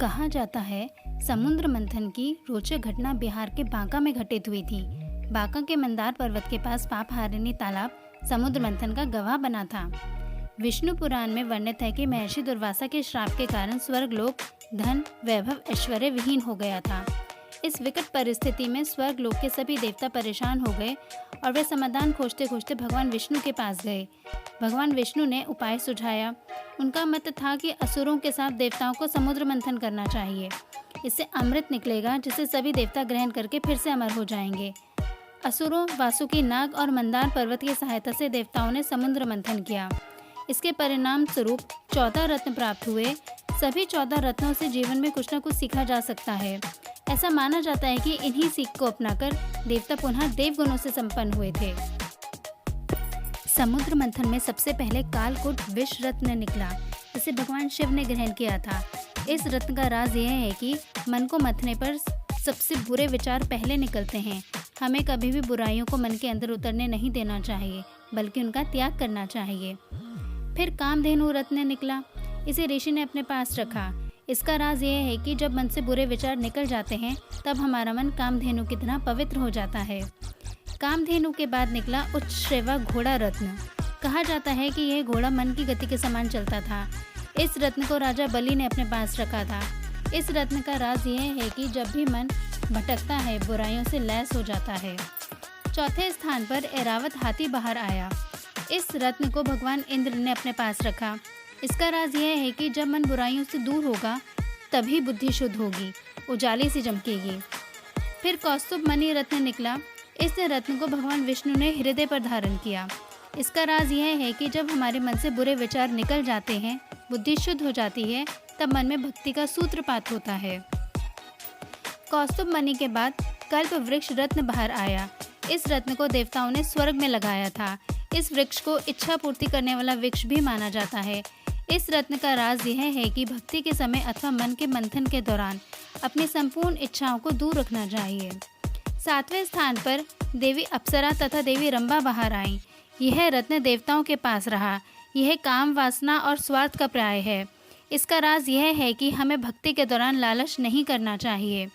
कहा जाता है समुद्र मंथन की रोचक घटना बिहार के बांका में घटित हुई थी। बांका के मंदार पर्वत के पास पापहारिणी तालाब समुद्र मंथन का गवाह बना था। विष्णु पुराण में वर्णित है कि महर्षि दुर्वासा के श्राप के कारण स्वर्गलोक धन वैभव ऐश्वर्य विहीन हो गया था। इस विकट परिस्थिति में स्वर्गलोक के सभी देवता परेशान हो गए और वे समाधान खोजते खोजते भगवान विष्णु के पास गए। भगवान विष्णु ने उपाय सुझाया। उनका मत था कि असुरों के साथ देवताओं को समुद्र मंथन करना चाहिए। इससे अमृत निकलेगा जिसे सभी देवता ग्रहण करके फिर से अमर हो जाएंगे। असुरों, वासुकी नाग और मंदार पर्वत की सहायता से देवताओं ने समुद्र मंथन किया। इसके परिणाम स्वरूप 14 रत्न प्राप्त हुए। सभी 14 रत्नों से जीवन में कुछ न कुछ सीखा जा सकता है। ऐसा माना जाता है कि इन्हीं सीख को अपनाकर देवता पुनः देव गुणों से संपन्न हुए थे। समुद्र मंथन में सबसे पहले कालकूट विष रत्न निकला, जिसे भगवान शिव ने ग्रहण किया था। इस रत्न का राज यह है कि मन को मथने पर सबसे बुरे विचार पहले निकलते हैं। हमें कभी भी बुराइयों को मन के अंदर उतरने नहीं देना चाहिए, बल्कि उनका त्याग करना चाहिए। फिर कामधेनु रत्न निकला। इसे ऋषि ने अपने पास रखा। इसका राज यह है कि जब मन से बुरे विचार निकल जाते हैं तब हमारा मन कामधेनु की तरह पवित्र हो जाता है। कामधेनु के बाद निकला उच्चश्रेवा घोड़ा रत्न। कहा जाता है कि यह घोड़ा मन की गति के समान चलता था। इस रत्न को राजा बलि ने अपने पास रखा था। इस रत्न का राज यह है कि जब भी मन भटकता है बुराइयों से लैस हो जाता है। चौथे स्थान पर ऐरावत हाथी बाहर आया। इस रत्न को भगवान इंद्र ने अपने पास रखा। इसका राज यह है कि जब मन बुराइयों से दूर होगा तभी बुद्धि शुद्ध होगी, उजाली सी चमकेगी। फिर कौस्तुभ मणि रत्न निकला। इस रत्न को भगवान विष्णु ने हृदय पर धारण किया। इसका राज यह है कि जब हमारे मन से बुरे विचार निकल जाते हैं, बुद्धि शुद्ध हो जाती है, तब मन में भक्ति का सूत्रपात होता है। कौस्तुभ मणि के बाद कल्प वृक्ष रत्न बाहर आया। इस रत्न को देवताओं ने स्वर्ग में लगाया था। इस वृक्ष को इच्छा पूर्ति करने वाला वृक्ष भी माना जाता है। इस रत्न का राज यह है कि भक्ति के समय अथवा मन के मंथन के दौरान अपनी संपूर्ण इच्छाओं को दूर रखना चाहिए। 7वें स्थान पर देवी अप्सरा तथा देवी रंभा बाहर आईं। यह रत्न देवताओं के पास रहा। यह काम, वासना और स्वार्थ का पर्याय है। इसका राज यह है कि हमें भक्ति के दौरान लालच नहीं करना चाहिए।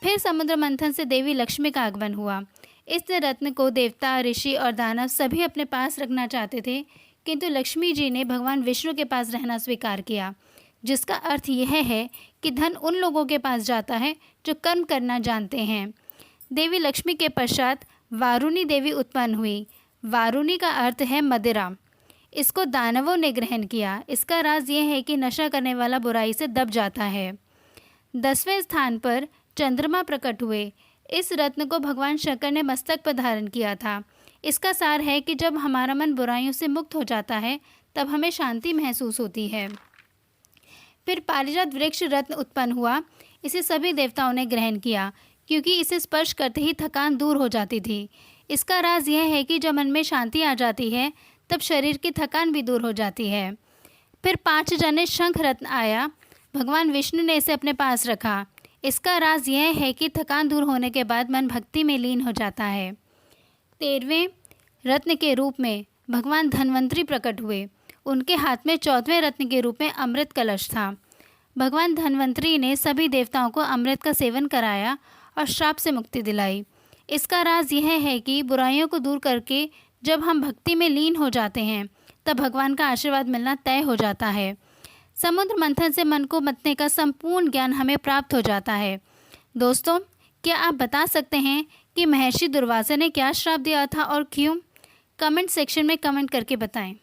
फिर समुद्र मंथन से देवी लक्ष्मी का आगमन हुआ। इस रत्न को देवता, ऋषि और दानव सभी अपने पास रखना चाहते थे, किंतु लक्ष्मी जी ने भगवान विष्णु के पास रहना स्वीकार किया, जिसका अर्थ यह है कि धन उन लोगों के पास जाता है जो कर्म करना जानते हैं। देवी लक्ष्मी के पश्चात वारुणी देवी उत्पन्न हुई। वारुणी का अर्थ है मदिरा। इसको दानवों ने ग्रहण किया। इसका राज यह है कि नशा करने वाला बुराई से दब जाता है। 10वें स्थान पर चंद्रमा प्रकट हुए। इस रत्न को भगवान शंकर ने मस्तक पर धारण किया था। इसका सार है कि जब हमारा मन बुराइयों से मुक्त हो जाता है तब हमें शांति महसूस होती है। फिर पारिजात वृक्ष रत्न उत्पन्न हुआ। इसे सभी देवताओं ने ग्रहण किया, क्योंकि इसे स्पर्श करते ही थकान दूर हो जाती थी। इसका राज यह है कि जब मन में शांति आ जाती है तब शरीर की थकान भी दूर हो जाती है। फिर 5 जने शंख रत्न आया। भगवान विष्णु ने इसे अपने पास रखा। इसका राज यह है कि थकान दूर होने के बाद मन भक्ति में लीन हो जाता है। 13वें रत्न के रूप में भगवान धन्वंतरी प्रकट हुए। उनके हाथ में 14वें रत्न के रूप में अमृत कलश था। भगवान धन्वंतरी ने सभी देवताओं को अमृत का सेवन कराया और श्राप से मुक्ति दिलाई। इसका राज यह है कि बुराइयों को दूर करके जब हम भक्ति में लीन हो जाते हैं तब भगवान का आशीर्वाद मिलना तय हो जाता है। समुद्र मंथन से मन को मतने का संपूर्ण ज्ञान हमें प्राप्त हो जाता है। दोस्तों, क्या आप बता सकते हैं कि महर्षि दुर्वासा ने क्या श्राप दिया था और क्यों? कमेंट सेक्शन में कमेंट करके बताएं।